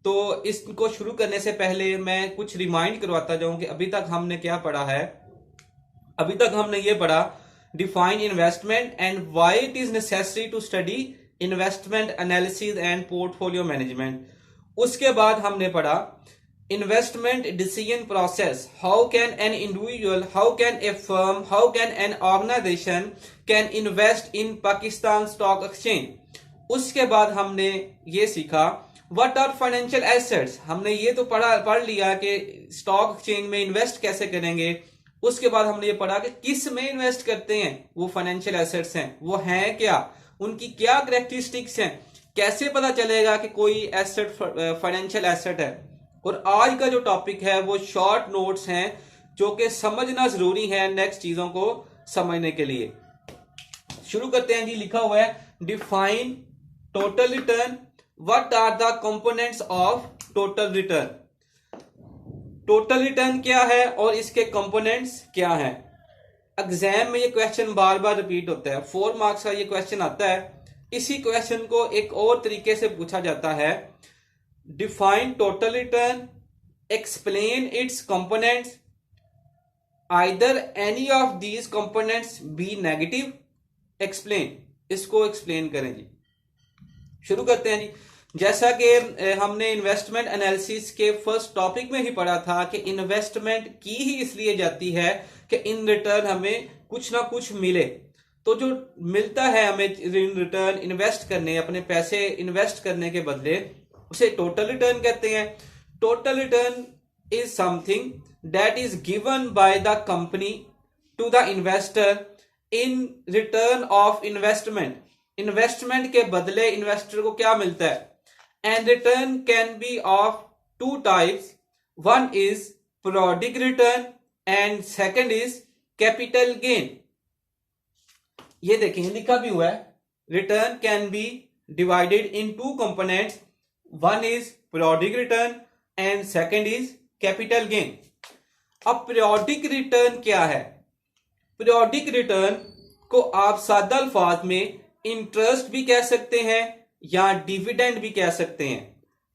तो इसको शुरू करने से पहले मैं कुछ रिमाइंड करवाता जाऊं कि अभी तक हमने क्या पढ़ा है। अभी तक हमने ये पढ़ा define investment and why it is necessary to study investment analysis and portfolio management. उसके बाद हमने पढ़ा investment decision process, how can an individual, how can a firm, how can an organisation can invest in Pakistan stock exchange. उसके बाद हमने ये सीखा what are financial assets. हमने ये तो पढ़ लिया कि स्टॉक एक्सचेंज में इन्वेस्ट कैसे करेंगे। उसके बाद हमने ये पढ़ा कि किस में इन्वेस्ट करते हैं, वो फाइनेंशियल एसेट्स हैं, वो हैं क्या, उनकी क्या करेक्टरिस्टिक्स हैं, कैसे पता चलेगा कि कोई एसेट फाइनेंशियल एसेट है। और आज का जो टॉपिक है वो शॉर्ट नोट्स हैं जो कि समझना जरूरी है नेक्स्ट चीजों को समझने के लिए। शुरू करते हैं जी। लिखा हुआ है define total return, what are the components of total return. Total return क्या है और इसके कंपोनेंट्स क्या हैं। एग्जाम में ये क्वेश्चन बार बार रिपीट होता है, 4 मार्क्स का ये क्वेश्चन आता है। इसी क्वेश्चन को एक और तरीके से पूछा जाता है define total return, explain its components, either any of these components be negative, explain. इसको एक्सप्लेन करें जी। शुरू करते हैं जी। जैसा कि हमने इन्वेस्टमेंट एनालिसिस के फर्स्ट टॉपिक में ही पढ़ा था कि इन्वेस्टमेंट की ही इसलिए जाती है कि इन रिटर्न हमें कुछ ना कुछ मिले। तो जो मिलता है हमें इन रिटर्न इन्वेस्ट करने, अपने पैसे इन्वेस्ट करने के बदले, उसे टोटल रिटर्न कहते हैं। Total return is something that is given by the company to the investor in return of investment. Investment के बदले इन्वेस्टर को क्या मिलता है। And return can be of 2 types, one is periodic return and second is capital gain. ये देखेंगे लिखा भी हुआ है return can be divided in 2 components, one is periodic return and second is capital gain. अब पीरियोडिक रिटर्न क्या है। Periodic return को आप सादा अल्फाज में इंटरेस्ट भी कह सकते हैं या डिविडेंड भी कह सकते हैं,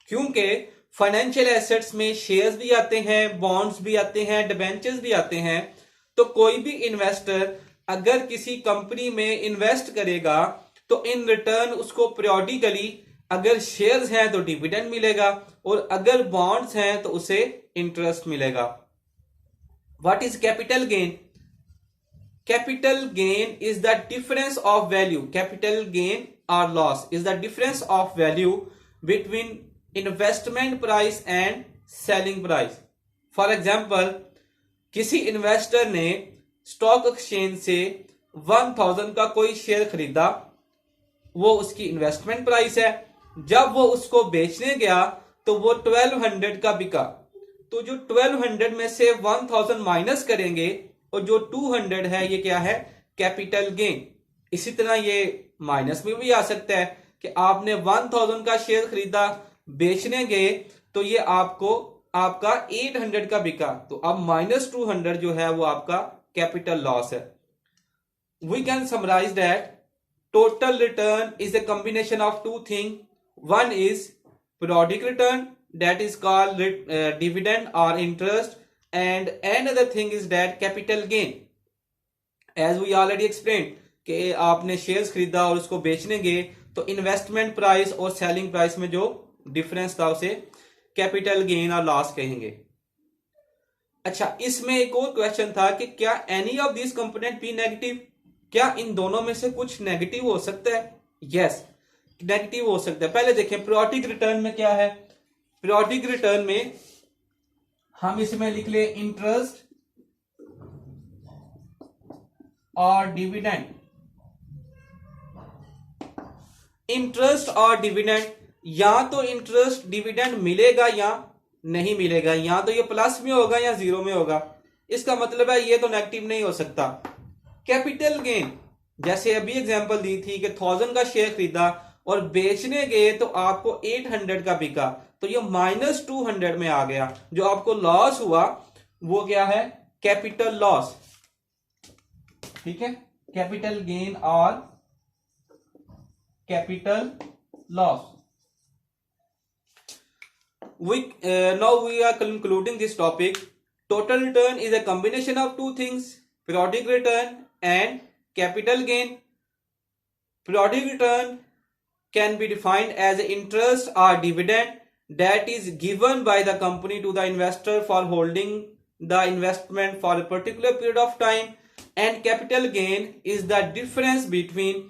क्योंकि फाइनेंशियल एसेट्स में शेयर्स भी आते हैं, बॉन्ड्स भी आते हैं, डिबेंचर्स भी आते हैं। तो कोई भी इन्वेस्टर अगर किसी कंपनी में इन्वेस्ट करेगा तो इन रिटर्न उसको पीरियोडिकली, अगर शेयर्स हैं तो डिविडेंड मिलेगा और अगर बॉन्ड्स हैं तो उसे इंटरेस्ट मिलेगा। What is capital gain. Capital gain is the difference of value. Capital gain or loss is the difference of value between investment price and selling price. For example, किसी investor ने stock exchange से 1000 का कोई share खरीदा, वो उसकी investment price है। जब वो उसको बेचने गया तो वो 1200 का बिका। तो जो 1200 में से 1000 माइनस करेंगे और जो 200 है ये क्या है, कैपिटल गेन। इसी तरह ये माइनस में भी आ सकता है कि आपने 1000 का शेयर खरीदा, बेचने गए तो ये आपका 800 का बिका, तो अब -200 जो है वो आपका कैपिटल लॉस है। We can summarise that total return is a combination of 2 things. One is periodic return, that is called dividend or interest, and another thing is that capital gain. As we already explained कि आपने shares खरीदा और उसको बेचने गए तो investment price और selling price में जो डिफरेंस था उसे कैपिटल गेन और लॉस कहेंगे। अच्छा, इसमें एक और क्वेश्चन था कि क्या any of this component be negative. क्या इन दोनों में से कुछ नेगेटिव हो सकता है। यस, नेगेटिव हो सकता है। पहले देखें पीरियोडिक रिटर्न में क्या है। पीरियोडिक रिटर्न में हम इसमें लिख ले इंटरेस्ट और डिविडेंड। इंटरेस्ट और डिविडेंड, या तो इंटरेस्ट डिविडेंड मिलेगा या नहीं मिलेगा, या तो ये प्लस में होगा या जीरो में होगा। इसका मतलब है ये तो नेगेटिव नहीं हो सकता। कैपिटल गेन, जैसे अभी एग्जांपल दी थी कि 1000 का शेयर खरीदा और बेचने गए तो आपको 800 का बिका, तो ये -200 में आ गया। जो आपको लॉस हुआ वो क्या है, कैपिटल लॉस। ठीक है, कैपिटल गेन और capital loss. now we are concluding this topic. Total return is a combination of two things: periodic return and capital gain. Periodic return can be defined as interest or dividend that is given by the company to the investor for holding the investment for a particular period of time, and capital gain is the difference between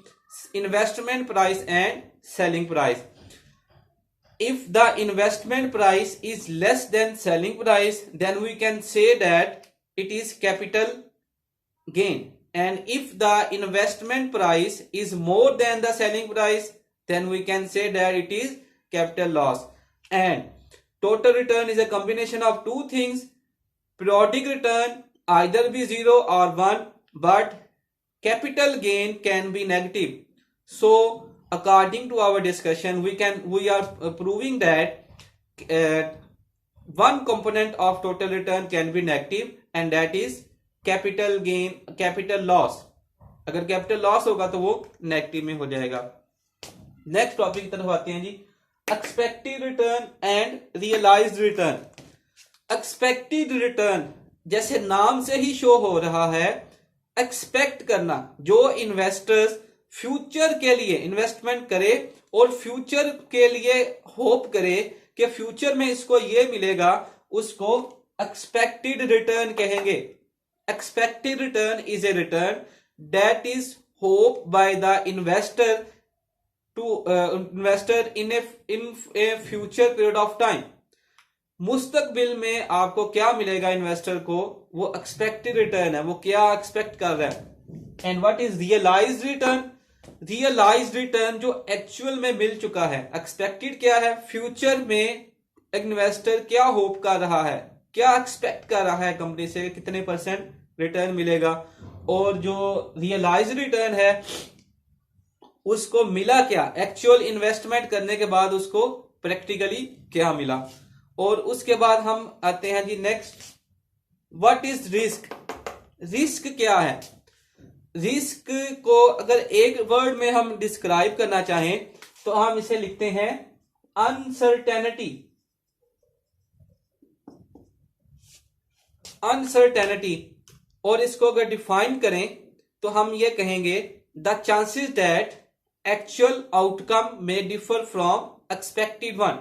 investment price and selling price. If the investment price is less than selling price, then we can say that it is capital gain, and if the investment price is more than the selling price, then we can say that it is capital loss. And total return is a combination of two things: periodic return either be 0 or 1, but capital gain can be negative. So according to our discussion, we are proving that one component of total return can be negative, and that is capital gain, capital loss. अगर capital loss होगा तो वो negative में हो जाएगा. Next topic की तरफ आते हैं जी. Expected return and realised return. Expected return जैसे नाम से ही शो हो रहा है, एक्सपेक्ट करना. जो इन्वेस्टर्स फ्यूचर के लिए इन्वेस्टमेंट करे और फ्यूचर के लिए होप करे कि फ्यूचर में इसको ये मिलेगा, उसको एक्सपेक्टेड रिटर्न कहेंगे. Expected return is a return that is hope by the investor to investor in a future period of time. मुस्तकबिल में आपको क्या मिलेगा इन्वेस्टर को, वो एक्सपेक्टेड रिटर्न है, वो क्या एक्सपेक्ट कर रहा है. And what is realised return? Realised return जो एक्चुअल में मिल चुका है. एक्सपेक्टेड क्या है? फ्यूचर में इन्वेस्टर क्या होप कर रहा है, क्या एक्सपेक्ट कर रहा है कंपनी से, कितने परसेंट रिटर्न मिलेगा. और जो रियलाइज्ड रिटर्न है उसको मिला क्या, एक्चुअल इन्वेस्टमेंट करने के बाद उसको प्रैक्टिकली क्या मिला. और उसके बाद हम आते हैं जी next, what is risk. Risk क्या है? रिस्क को अगर एक वर्ड में हम डिस्क्राइब करना चाहें तो हम इसे लिखते हैं अनसर्टेनिटी. अनसर्टेनिटी. और इसको अगर डिफाइन करें तो हम ये कहेंगे the chances that actual outcome may differ from expected one.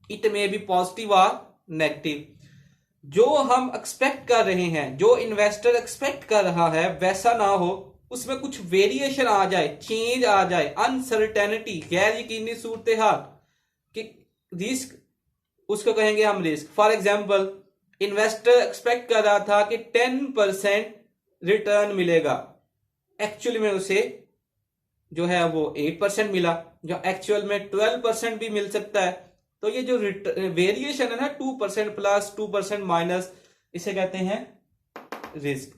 It may be positive और नेगेटिव. जो हम एक्सपेक्ट कर रहे हैं, जो इन्वेस्टर एक्सपेक्ट कर रहा है वैसा ना हो, उसमें कुछ वेरिएशन आ जाए, चेंज आ जाए, अनसर्टेनिटी, गैर यकीनी सूरत हाल कि रिस्क, उसको कहेंगे हम risk. For example, investor expect कर रहा था कि 10% रिटर्न मिलेगा, एक्चुअली में उसे जो है वो 8% मिला, जो एक्चुअल में 12% भी मिल सकता है. तो ये जो वेरिएशन है ना, 2% प्लस 2% माइनस, इसे कहते हैं रिस्क.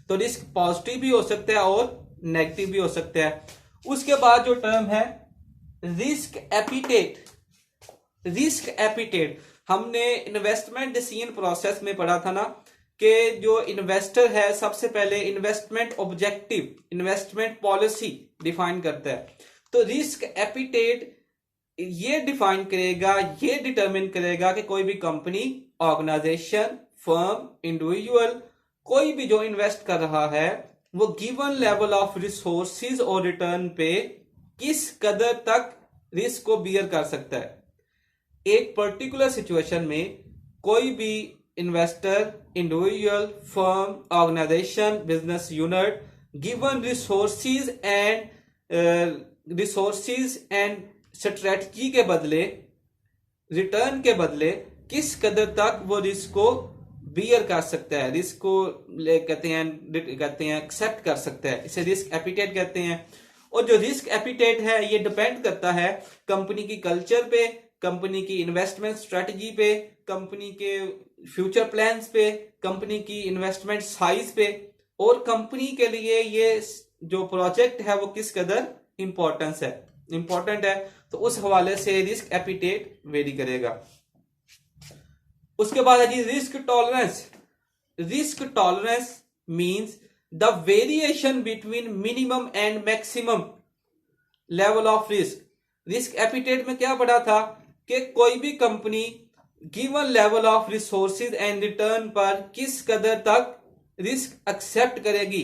तो रिस्क पॉजिटिव भी हो सकता है और नेगेटिव भी हो सकता है. उसके बाद जो टर्म है रिस्क एपिटेट. रिस्क एपिटेट हमने इन्वेस्टमेंट डिसीजन प्रोसेस में पढ़ा था ना, कि जो इन्वेस्टर है सबसे पहले investment objective, investment policy define करता है. तो रिस्क एपिटेट ये डिफाइन करेगा, ये डिटरमिन करेगा कि कोई भी कंपनी, ऑर्गेनाइजेशन, फर्म, इंडिविजुअल, कोई भी जो इन्वेस्ट कर रहा है वो गिवन लेवल ऑफ रिसोर्सेज और रिटर्न पे किस कदर तक रिस्क को बियर कर सकता है. एक पर्टिकुलर सिचुएशन में कोई भी investor, individual, firm, organisation, business unit given resources and strategy के बदले, रिटर्न के बदले किस कदर तक वो रिस्क को बियर कर सकता है, रिस्क को कहते हैं एक्सेप्ट कर सकता है. इसे रिस्क एपिटेट कहते हैं. और जो रिस्क एपिटेट है ये डिपेंड करता है कंपनी की कल्चर पे, कंपनी की इन्वेस्टमेंट स्ट्रेटजी पे, कंपनी के फ्यूचर प्लान्स पे, कंपनी की इन्वेस्टमेंट साइज पे, और कंपनी के लिए ये जो प्रोजेक्ट है वो किस कदर इंपॉर्टेंट है. तो उस हवाले से रिस्क एपिटेट वेरी करेगा. उसके बाद है जी risk tolerance. Risk tolerance means the variation between minimum and maximum level of risk. Risk appetite में क्या पढ़ा था कि कोई भी company given level of resources and return पर किस कदर तक रिस्क एक्सेप्ट करेगी।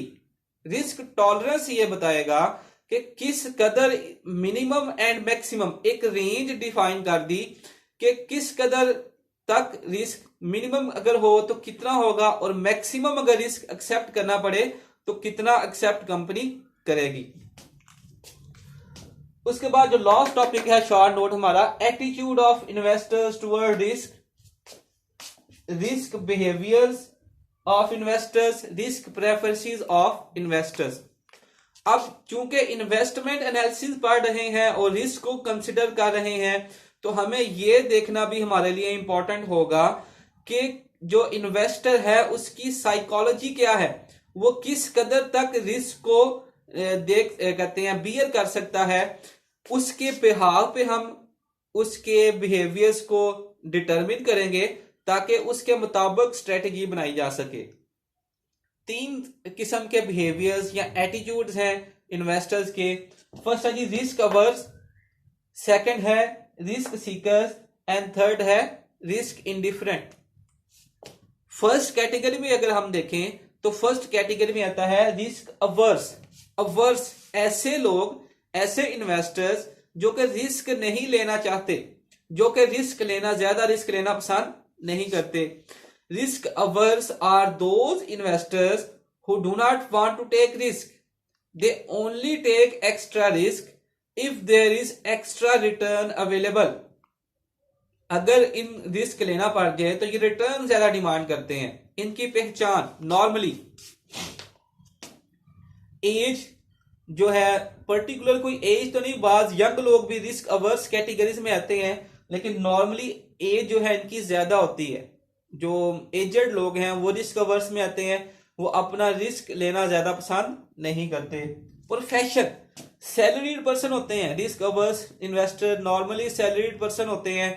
रिस्क टॉलरेंस ये बताएगा कि किस कदर मिनिमम एंड मैक्सिमम, एक रेंज डिफाइन कर दी कि किस कदर तक रिस्क मिनिमम अगर हो तो कितना होगा और मैक्सिमम अगर रिस्क एक्सेप्ट करना पड़े तो कितना एक्सेप्ट कंपनी करेगी। उसके बाद जो लास्ट टॉपिक है शॉर्ट नोट हमारा, attitude of investors toward risk, risk behaviours of investors, risk preferences of investors. अब चूंकि इन्वेस्टमेंट एनालिसिस पढ़ रहे हैं और रिस्क को कंसिडर कर रहे हैं तो हमें यह देखना भी हमारे लिए इंपॉर्टेंट होगा कि जो इन्वेस्टर है उसकी साइकोलॉजी क्या है, वो किस कदर तक रिस्क को कहते हैं बियर कर सकता है। उसके बिहाव पे हम उसके बिहेवियर्स को डिटरमिन करेंगे ताकि उसके मुताबिक स्ट्रेटेजी बनाई जा सके। 3 किस्म के बिहेवियर्स या एटीट्यूड्स हैं इन्वेस्टर्स के। फर्स्ट है जी रिस्क अवर्स, सेकंड है रिस्क सीकर्स एंड थर्ड है रिस्क इंडिफरेंट। फर्स्ट कैटेगरी में अगर हम देखें तो फर्स्ट कैटेगरी में आता है रिस्क अवर्स। अवर्स ऐसे लोग, ऐसे इन्वेस्टर्स जो कि रिस्क नहीं लेना चाहते, जो कि रिस्क लेना, ज्यादा रिस्क लेना पसंद नहीं करते। Risk averse are those investors who do not want to take risk, they only take extra risk if there is extra return available. अगर इन रिस्क लेना पड़ जाए तो ये रिटर्न ज्यादा डिमांड करते हैं। इनकी पहचान नॉर्मली एज जो है, पर्टिकुलर कोई एज तो नहीं, बाज यंग लोग भी रिस्क अवर्स कैटेगरीज में आते हैं, लेकिन नॉर्मली एज जो है इनकी ज्यादा होती है। जो एजेड लोग हैं वो रिस्क अवर्स में आते हैं, वो अपना रिस्क लेना ज्यादा पसंद नहीं करते। प्रोफेशन, सैलरीड पर्सन होते हैं risk averse investor, normally salaried person होते हैं,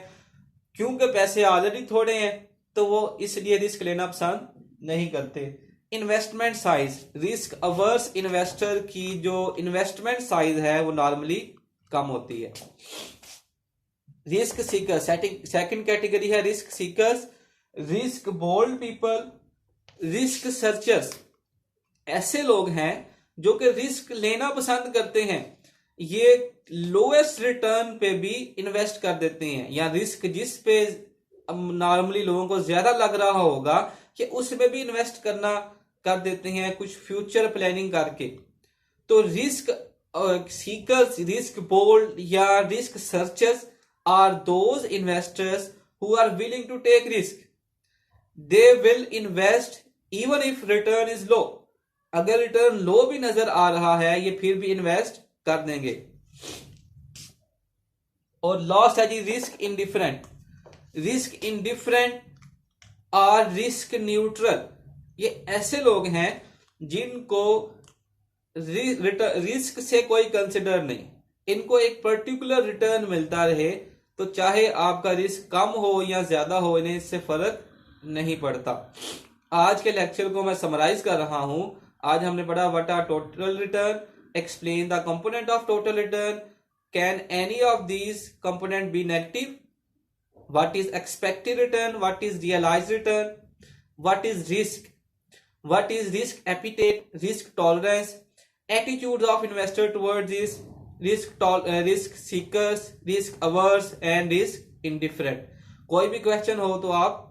क्योंकि पैसे ऑलरेडी थोड़े हैं तो वो इसलिए रिस्क लेना पसंद नहीं करते। Investment size, risk averse investor की जो इन्वेस्टमेंट साइज है वो नॉर्मली कम होती है। रिस्क सीकर, सेकंड कैटेगरी है risk seekers. Risk bold people, risk searchers, ऐसे लोग हैं जो कि रिस्क लेना पसंद करते हैं, ये लोएस्ट रिटर्न पे भी इन्वेस्ट कर देते हैं, या रिस्क जिस पे नॉर्मली लोगों को ज्यादा लग रहा होगा कि उसमें भी इन्वेस्ट करना कर देते हैं कुछ फ्यूचर प्लानिंग करके। तो रिस्क सीकर्स, रिस्क बोल्ड या risk searchers are those investors who are willing to take risk, they will invest even if return is low. अगर रिटर्न लो भी नजर आ रहा है ये फिर भी इन्वेस्ट कर देंगे। और लास्ट है जी रिस्क इंडिफरेंट। रिस्क इंडिफरेंट और रिस्क न्यूट्रल, ये ऐसे लोग हैं जिनको रिस्क से कोई कंसिडर नहीं, इनको एक पर्टिकुलर रिटर्न मिलता रहे तो चाहे आपका रिस्क कम हो या ज्यादा हो, इन्हें इससे फर्क नहीं पड़ता। आज के लेक्चर को मैं समराइज कर रहा हूं। आज हमने पढ़ा what are total return, explain the component of total return, can any of these component be negative, what is expected return, what is realized return, what is risk appetite, risk tolerance, attitudes of investor towards this, risk seekers, risk averse and risk indifferent। कोई भी question हो तो आप